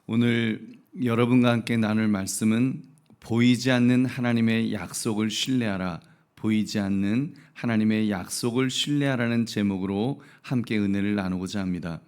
오늘 여러분과 함께 나눌 말씀은 보이지 않는 하나님의 약속을 신뢰하라, 보이지 않는 하나님의 약속을 신뢰하라는 제목으로 함께 은혜를 나누고자 합니다.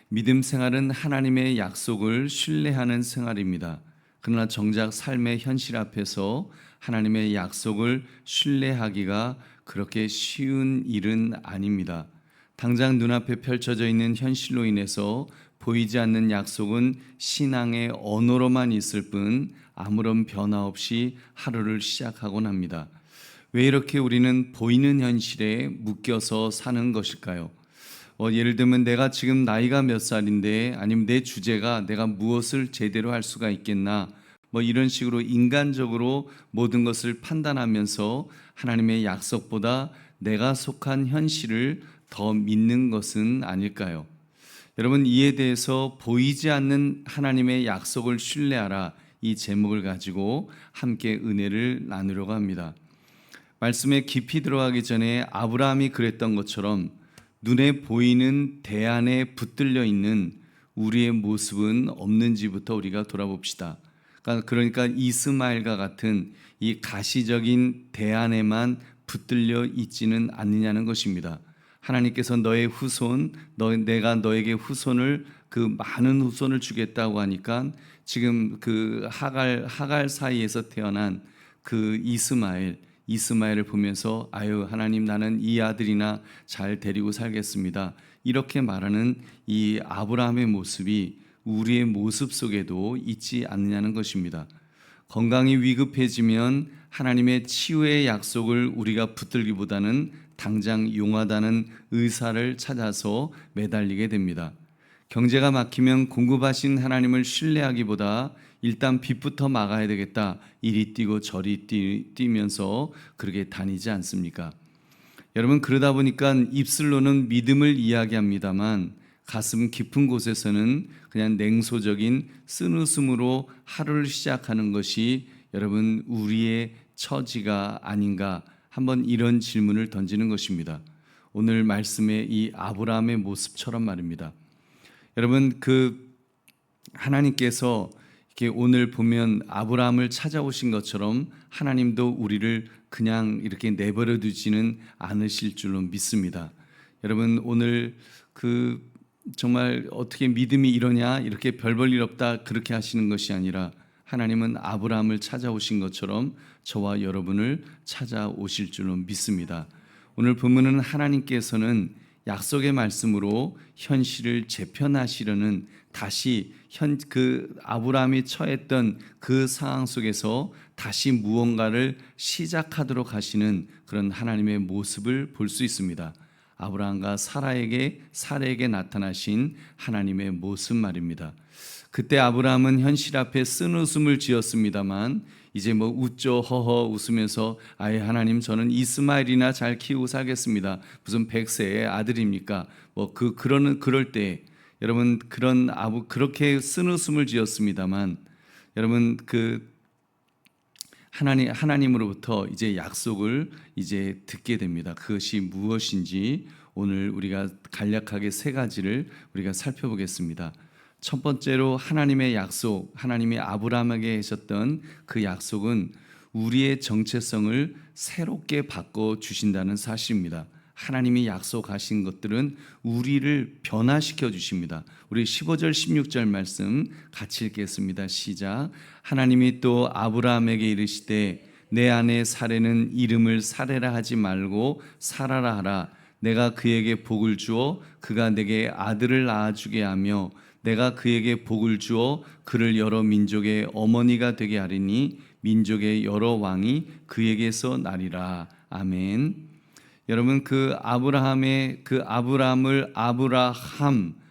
믿음 생활은 하나님의 약속을 신뢰하는 생활입니다. 그러나 정작 삶의 현실 앞에서 하나님의 약속을 신뢰하기가 그렇게 쉬운 일은 아닙니다. 당장 눈앞에 펼쳐져 있는 현실로 인해서 보이지 않는 약속은 신앙의 언어로만 있을 뿐 아무런 변화 없이 하루를 시작하곤 합니다. 왜 이렇게 우리는 보이는 현실에 묶여서 사는 것일까요? 예를 들면 내가 지금 나이가 몇 살인데, 아니면 내 주제가 내가 무엇을 제대로 할 수가 있겠나, 이런 식으로 인간적으로 모든 것을 판단하면서 하나님의 약속보다 내가 속한 현실을 더 믿는 것은 아닐까요? 여러분, 이에 대해서 보이지 않는 하나님의 약속을 신뢰하라, 이 제목을 가지고 함께 은혜를 나누려고 합니다. 말씀에 깊이 들어가기 전에 아브라함이 그랬던 것처럼 눈에 보이는 대안에 붙들려 있는 우리의 모습은 없는지부터 우리가 돌아봅시다. 그러니까 이스마엘과 같은 이 가시적인 대안에만 붙들려 있지는 않느냐는 것입니다. 하나님께서 너의 후손, 내가 너에게 후손을, 그 많은 후손을 주겠다고 하니까 지금 그 하갈 사이에서 태어난 그 이스마엘을 보면서 아유, 하나님, 나는 이 아들이나 잘 데리고 살겠습니다, 이렇게 말하는 이 아브라함의 모습이 우리의 모습 속에도 있지 않느냐는 것입니다. 건강이 위급해지면 하나님의 치유의 약속을 우리가 붙들기보다는 당장 용하다는 의사를 찾아서 매달리게 됩니다. 경제가 막히면 공급하신 하나님을 신뢰하기보다 일단 빚부터 막아야 되겠다, 이리 뛰고 저리 뛰면서 그렇게 다니지 않습니까? 여러분, 그러다 보니까 입술로는 믿음을 이야기합니다만 가슴 깊은 곳에서는 그냥 냉소적인 쓴웃음으로 하루를 시작하는 것이 여러분 우리의 처지가 아닌가, 한번 이런 질문을 던지는 것입니다. 오늘 말씀의 이 아브라함의 모습처럼 말입니다. 여러분, 하나님께서 이렇게 오늘 보면 아브라함을 찾아오신 것처럼 하나님도 우리를 그냥 이렇게 내버려 두지는 않으실 줄로 믿습니다. 여러분, 오늘 정말 어떻게 믿음이 이러냐, 이렇게 별 볼 일 없다, 그렇게 하시는 것이 아니라 하나님은 아브라함을 찾아오신 것처럼 저와 여러분을 찾아오실 줄로 믿습니다. 오늘 본문은 하나님께서는 약속의 말씀으로 현실을 재편하시려는, 다시 아브라함이 처했던 그 상황 속에서 다시 무언가를 시작하도록 하시는 그런 하나님의 모습을 볼 수 있습니다. 아브라함과 사라에게 나타나신 하나님의 모습 말입니다. 그때 아브라함은 현실 앞에 쓴웃음을 지었습니다만 이제 웃죠, 허허 웃으면서 아예 하나님, 저는 이스마엘이나 잘 키우고 살겠습니다, 무슨 100세의 아들입니까? 그럴 때 여러분, 그렇게 쓴웃음을 지었습니다만 여러분, 하나님으로부터 이제 약속을 이제 듣게 됩니다. 그것이 무엇인지 오늘 우리가 간략하게 세 가지를 우리가 살펴보겠습니다. 첫 번째로 하나님의 약속, 하나님이 아브라함에게 하셨던 그 약속은 우리의 정체성을 새롭게 바꿔 주신다는 사실입니다. 하나님이 약속하신 것들은 우리를 변화시켜 주십니다. 우리 15절 16절 말씀 같이 읽겠습니다. 시작. 하나님이 또 아브라함에게 이르시되 내 아내 사레는 이름을 사레라 하지 말고 사라라 하라. 내가 그에게 복을 주어 그가 내게 아들을 낳아주게 하며 내가 그에게 복을 주어 그를 여러 민족의 어머니가 되게 하리니 민족의 여러 왕이 그에게서 나리라. 아멘. 여러분, 아브라함을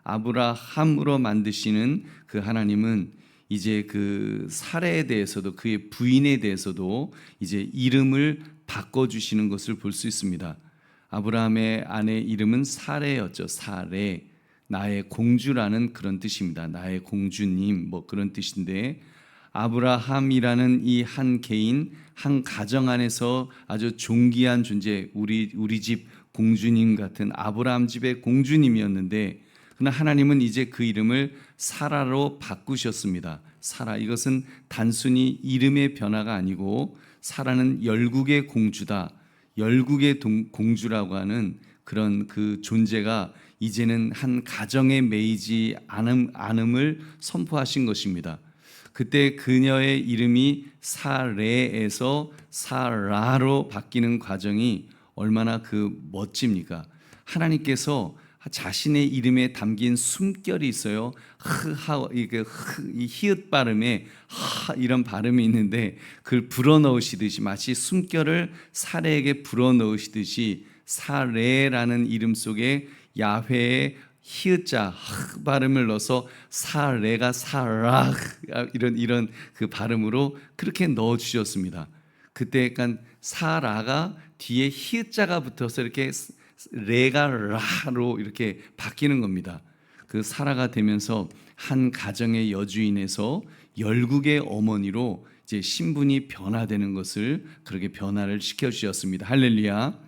아브라함으로 만드시는 그 하나님은 이제 그 사레에 대해서도, 그의 부인에 대해서도 이제 이름을 바꿔주시는 것을 볼 수 있습니다. 아브라함의 아내 이름은 사레였죠. 사레, 나의 공주라는 그런 뜻입니다. 나의 공주님, 그런 뜻인데, 아브라함이라는 이 한 개인, 한 가정 안에서 아주 존귀한 존재, 우리 집 공주님 같은 아브라함 집의 공주님이었는데, 그러나 하나님은 이제 그 이름을 사라로 바꾸셨습니다. 사라, 이것은 단순히 이름의 변화가 아니고 사라는 열국의 공주다. 열국의 공주라고 하는 그런 그 존재가 이제는 한 가정에 매이지 않음을 선포하신 것입니다. 그때 그녀의 이름이 사레에서 사라로 바뀌는 과정이 얼마나 그 멋집니까? 하나님께서 자신의 이름에 담긴 숨결이 있어요. 이 히읗 발음에 하 이런 발음이 있는데 그걸 불어넣으시듯이 마치 숨결을 사레에게 불어넣으시듯이 사레라는 이름 속에 야훼의 히읗자 발음을 넣어서 사레가 사라 이런 그 발음으로 그렇게 넣어 주셨습니다. 그때 약간 사라가 뒤에 히읗자가 붙어서 이렇게 레가 라로 이렇게 바뀌는 겁니다. 그 사라가 되면서 한 가정의 여주인에서 열국의 어머니로 이제 신분이 변화되는 것을 그렇게 변화를 시켜 주셨습니다. 할렐루야.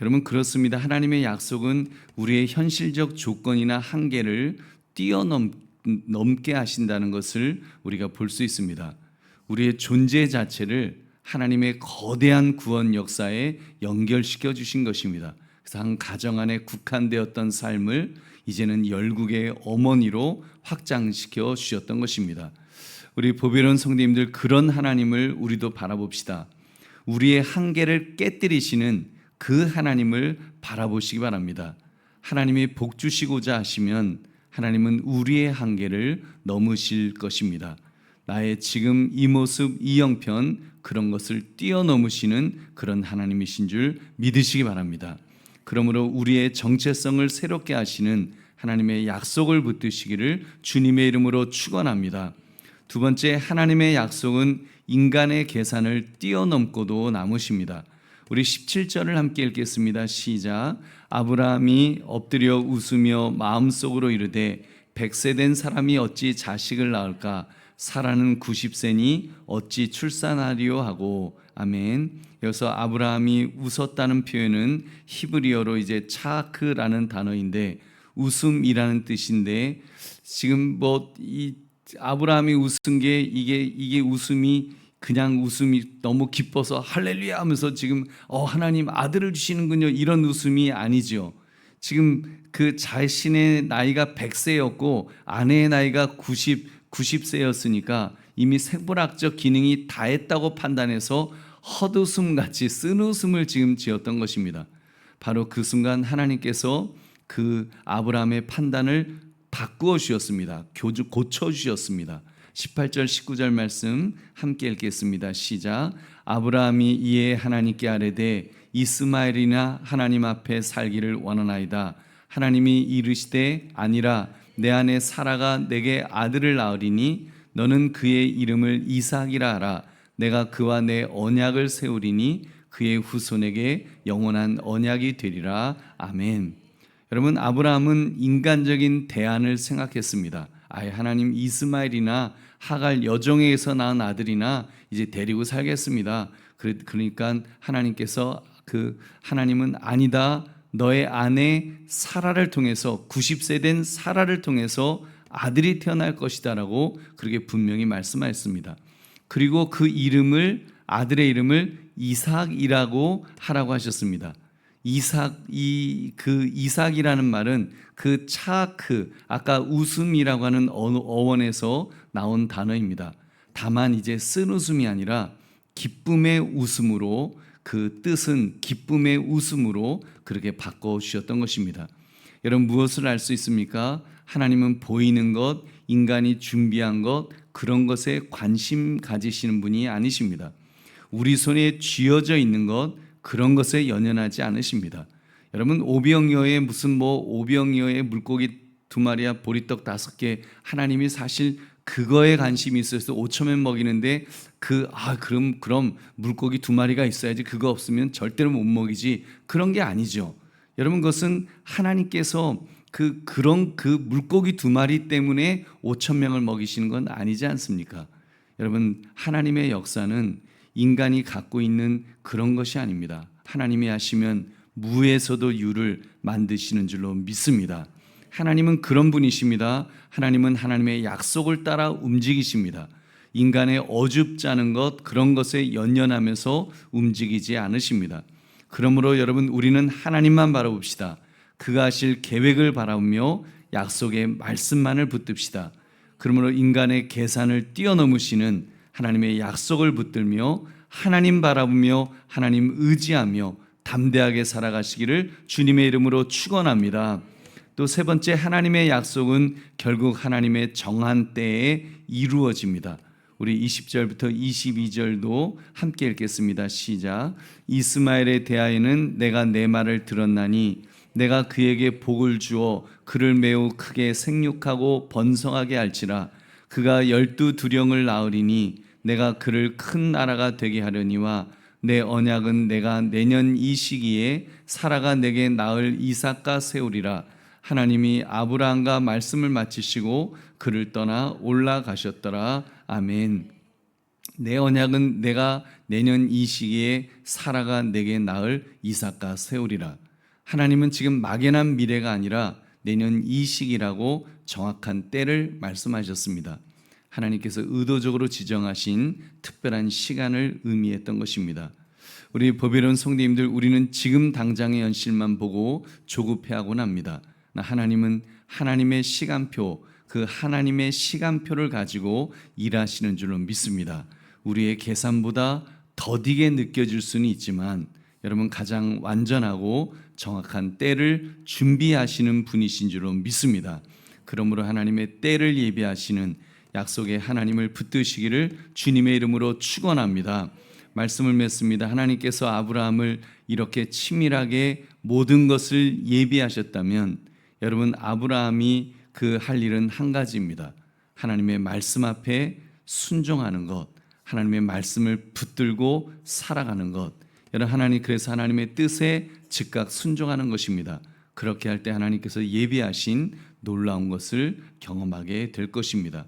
여러분, 그렇습니다. 하나님의 약속은 우리의 현실적 조건이나 한계를 뛰어넘게 하신다는 것을 우리가 볼 수 있습니다. 우리의 존재 자체를 하나님의 거대한 구원 역사에 연결시켜 주신 것입니다. 그래서 한 가정 안에 국한되었던 삶을 이제는 열국의 어머니로 확장시켜 주셨던 것입니다. 우리 보배로운 성도님들, 그런 하나님을 우리도 바라봅시다. 우리의 한계를 깨뜨리시는 그 하나님을 바라보시기 바랍니다. 하나님이 복 주시고자 하시면 하나님은 우리의 한계를 넘으실 것입니다. 나의 지금 이 모습, 이 형편, 그런 것을 뛰어넘으시는 그런 하나님이신 줄 믿으시기 바랍니다. 그러므로 우리의 정체성을 새롭게 하시는 하나님의 약속을 붙드시기를 주님의 이름으로 축원합니다. 두 번째, 하나님의 약속은 인간의 계산을 뛰어넘고도 남으십니다. 우리 17절을 함께 읽겠습니다. 시작. 아브라함이 엎드려 웃으며 마음속으로 이르되 100세 된 사람이 어찌 자식을 낳을까? 사라는 90세니 어찌 출산하리요 하고. 아멘. 여기서 아브라함이 웃었다는 표현은 히브리어로 이제 차크라는 단어인데 웃음이라는 뜻인데, 지금 이 아브라함이 웃은 게 이게 웃음이 그냥 웃음이 너무 기뻐서 할렐루야 하면서 지금 하나님 아들을 주시는군요, 이런 웃음이 아니죠. 지금 그 자신의 나이가 100세였고 아내의 나이가 90세였으니까 이미 생물학적 기능이 다 했다고 판단해서 헛웃음같이 쓴웃음을 지금 지었던 것입니다. 바로 그 순간 하나님께서 그 아브라함의 판단을 바꾸어 주셨습니다. 고쳐 주셨습니다. 18절 19절 말씀 함께 읽겠습니다. 시작. 아브라함이 이에 하나님께 아뢰되 이스마엘이나 하나님 앞에 살기를 원하나이다. 하나님이 이르시되 아니라 내 아내 사라가 내게 아들을 낳으리니 너는 그의 이름을 이삭이라 하라. 내가 그와 내 언약을 세우리니 그의 후손에게 영원한 언약이 되리라. 아멘. 여러분, 아브라함은 인간적인 대안을 생각했습니다. 하나님 이스마엘이나 하갈 여종에게서 낳은 아들이나 이제 데리고 살겠습니다. 그러니까 하나님께서 하나님은 아니다. 너의 아내 사라를 통해서 90세 된 사라를 통해서 아들이 태어날 것이다라고 그렇게 분명히 말씀하셨습니다. 그리고 그 아들의 이름을 이삭이라고 하라고 하셨습니다. 이삭이라는 말은 그 차크, 아까 웃음이라고 하는 어원에서 나온 단어입니다. 다만 이제 쓴 웃음이 아니라 기쁨의 웃음으로, 그 뜻은 기쁨의 웃음으로 그렇게 바꿔주셨던 것입니다. 여러분, 무엇을 알 수 있습니까? 하나님은 보이는 것, 인간이 준비한 것, 그런 것에 관심 가지시는 분이 아니십니다. 우리 손에 쥐어져 있는 것, 그런 것에 연연하지 않으십니다. 여러분, 오병이어의 오병이어의 물고기 2마리와 보리떡 5개, 하나님이 사실 그거에 관심이 있어서 5,000명 먹이는데 그럼 물고기 2마리가 있어야지, 그거 없으면 절대로 못 먹이지, 그런 게 아니죠. 여러분, 그것은 하나님께서 그런 물고기 2마리 때문에 5,000명을 먹이시는 건 아니지 않습니까? 여러분, 하나님의 역사는 인간이 갖고 있는 그런 것이 아닙니다. 하나님이 하시면 무에서도 유를 만드시는 줄로 믿습니다. 하나님은 그런 분이십니다. 하나님은 하나님의 약속을 따라 움직이십니다. 인간의 어줍잖은 것, 그런 것에 연연하면서 움직이지 않으십니다. 그러므로 여러분, 우리는 하나님만 바라봅시다. 그가 하실 계획을 바라보며 약속의 말씀만을 붙듭시다. 그러므로 인간의 계산을 뛰어넘으시는 하나님의 약속을 붙들며 하나님 바라보며 하나님 의지하며 담대하게 살아가시기를 주님의 이름으로 축원합니다. 또 세 번째, 하나님의 약속은 결국 하나님의 정한 때에 이루어집니다. 우리 20절부터 22절도 함께 읽겠습니다. 시작. 이스마엘에 대하여는 내가 내 말을 들었나니 내가 그에게 복을 주어 그를 매우 크게 생육하고 번성하게 할지라. 그가 12두령을 낳으리니 내가 그를 큰 나라가 되게 하려니와 내 언약은 내가 내년 이 시기에 사라가 내게 낳을 이삭과 세우리라. 하나님이 아브라함과 말씀을 마치시고 그를 떠나 올라가셨더라. 아멘. 내 언약은 내가 내년 이 시기에 사라가 내게 낳을 이삭과 세우리라. 하나님은 지금 막연한 미래가 아니라 내년 이 시기라고 정확한 때를 말씀하셨습니다. 하나님께서 의도적으로 지정하신 특별한 시간을 의미했던 것입니다. 우리 법이로운 성도님들, 우리는 지금 당장의 현실만 보고 조급해하곤 합니다. 하나님은 하나님의 시간표, 그 하나님의 시간표를 가지고 일하시는 줄로 믿습니다. 우리의 계산보다 더디게 느껴질 수는 있지만 여러분, 가장 완전하고 정확한 때를 준비하시는 분이신 줄로 믿습니다. 그러므로 하나님의 때를 예비하시는 약속의 하나님을 붙드시기를 주님의 이름으로 축원합니다. 말씀을 맺습니다. 하나님께서 아브라함을 이렇게 치밀하게 모든 것을 예비하셨다면 여러분, 아브라함이 그 할 일은 한 가지입니다. 하나님의 말씀 앞에 순종하는 것, 하나님의 말씀을 붙들고 살아가는 것. 여러분, 하나님, 그래서 하나님의 뜻에 즉각 순종하는 것입니다. 그렇게 할 때 하나님께서 예비하신 놀라운 것을 경험하게 될 것입니다.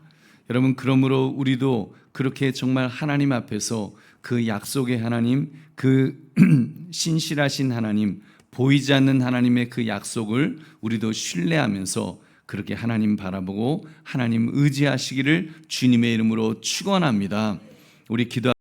여러분, 그러므로 우리도 그렇게 정말 하나님 앞에서 그 약속의 하나님, 그 신실하신 하나님, 보이지 않는 하나님의 그 약속을 우리도 신뢰하면서 그렇게 하나님 바라보고 하나님 의지하시기를 주님의 이름으로 축원합니다. 우리 기도